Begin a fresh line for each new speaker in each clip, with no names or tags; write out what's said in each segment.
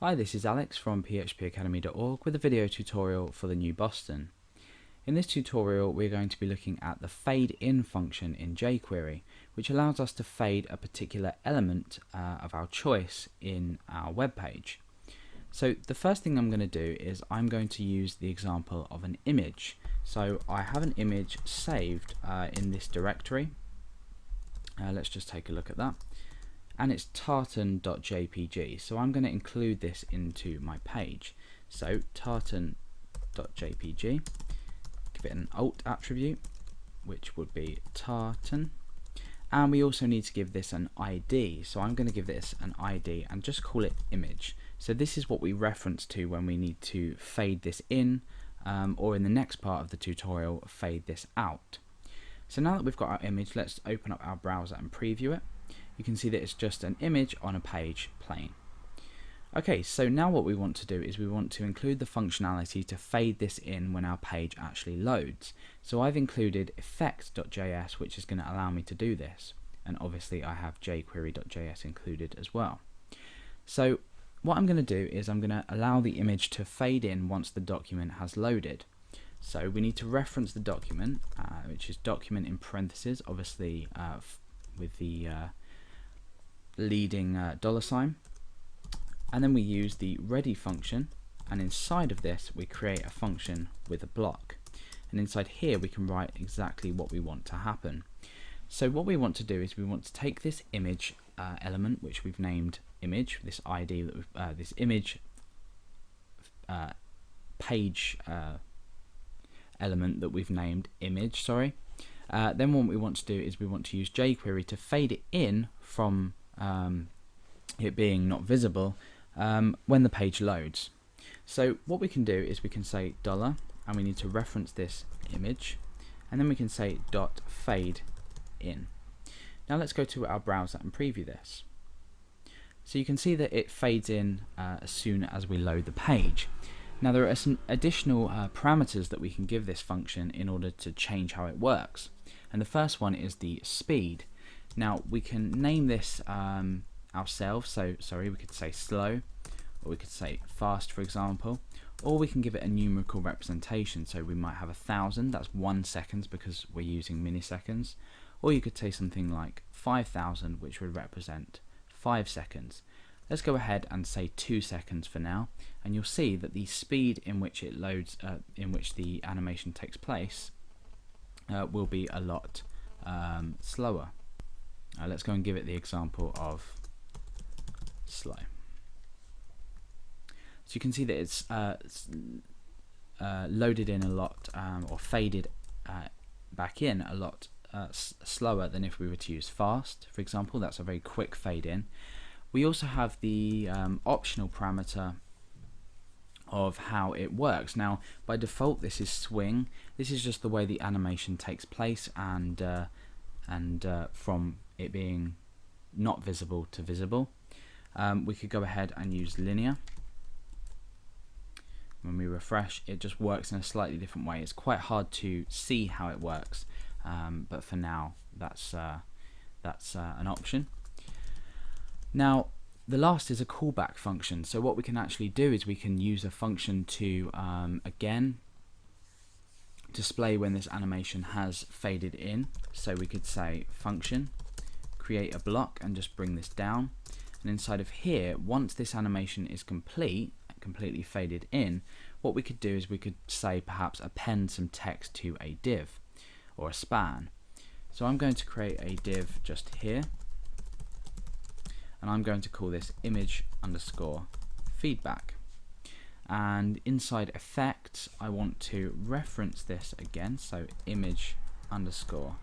Hi, this is Alex from phpacademy.org with a video tutorial for the new Boston. In this tutorial we're going to be looking at the fade in function in jQuery, which allows us to fade a particular element of our choice in our web page. So the first thing I'm going to do is I'm going to use the example of an image. So I have an image saved in this directory. Let's just take a look at that. And it's tartan.jpg, so I'm going to include this into my page. So tartan.jpg, give it an alt attribute, which would be tartan, and we also need to give this an ID, so I'm going to give this an ID and just call it image. So this is what we reference to when we need to fade this in, or in the next part of the tutorial, fade this out. So now that we've got our image, let's open up our browser and preview it. You can see that it's just an image on a page plain. Okay, so now what we want to do is we want to include the functionality to fade this in when our page actually loads. So I've included effect.js, which is going to allow me to do this, and obviously I have jQuery.js included as well. So what I'm going to do is I'm going to allow the image to fade in once the document has loaded. So we need to reference the document, which is document in parentheses, obviously with the leading $sign, and then we use the ready function, and inside of this we create a function with a block, and inside here we can write exactly what we want to happen. So what we want to do is we want to take this image element, which we've named image, this ID that we've, this image page element that we've named image, then what we want to do is we want to use jQuery to fade it in from it being not visible when the page loads. So what we can do is we can say $, and we need to reference this image, and then we can say .fade in. Now let's go to our browser and preview this. So you can see that it fades in as soon as we load the page. Now there are some additional parameters that we can give this function in order to change how it works, and the first one is the speed. Now we can name this ourselves, so we could say slow, or we could say fast, for example, or we can give it a numerical representation, so we might have 1,000, that's 1 second because we're using milliseconds, or you could say something like 5,000, which would represent 5 seconds. Let's go ahead and say 2 seconds for now, and you'll see that the speed in which it loads, in which the animation takes place, will be a lot slower. Let's go and give it the example of slow. So you can see that it's loaded in a lot, or faded back in a lot slower than if we were to use fast, for example. That's a very quick fade in. We also have the optional parameter of how it works. Now by default this is swing. This is just the way the animation takes place, and from it being not visible to visible. We could go ahead and use linear. When we refresh, it just works in a slightly different way. It's quite hard to see how it works, but for now that's an option. Now the last is a callback function. So what we can actually do is we can use a function to again display when this animation has faded in. So we could say function create a block and just bring this down, and inside of here, once this animation is completely faded in, what we could do is we could say perhaps append some text to a div or a span. So I'm going to create a div just here, and I'm going to call this image underscore feedback, and inside effects I want to reference this again, so image underscore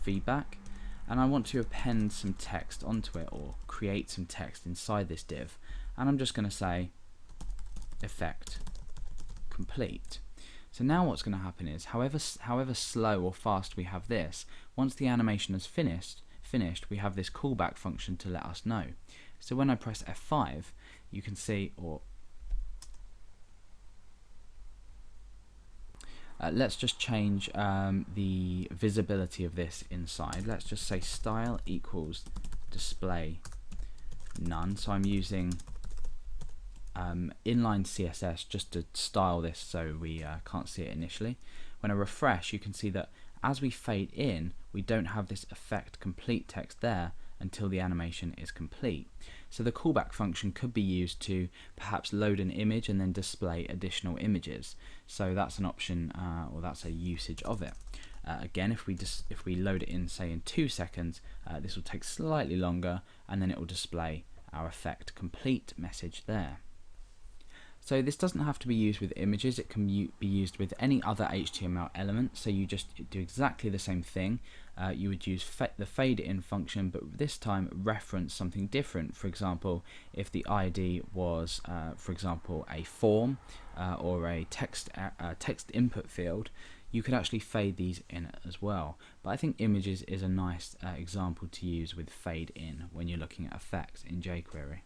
feedback, and I want to append some text onto it, or create some text inside this div, and I'm just going to say effect complete. So now what's going to happen is however slow or fast we have this, once the animation is finished, we have this callback function to let us know. So when I press F5, you can see, or let's just change the visibility of this inside. Let's just say style equals display none. So I'm using inline CSS just to style this so we can't see it initially. When I refresh, you can see that as we fade in, we don't have this effect complete text there until the animation is complete. So the callback function could be used to perhaps load an image and then display additional images. So that's an option, or that's a usage of it. Again, if we load it in, say in 2 seconds, this will take slightly longer, and then it will display our effect complete message there. So this doesn't have to be used with images, it can be used with any other HTML element, so you just do exactly the same thing. You would use the fade in function, but this time reference something different. For example, if the ID was, for example, a form or a text input field, you could actually fade these in as well. But I think images is a nice example to use with fade in when you're looking at effects in jQuery.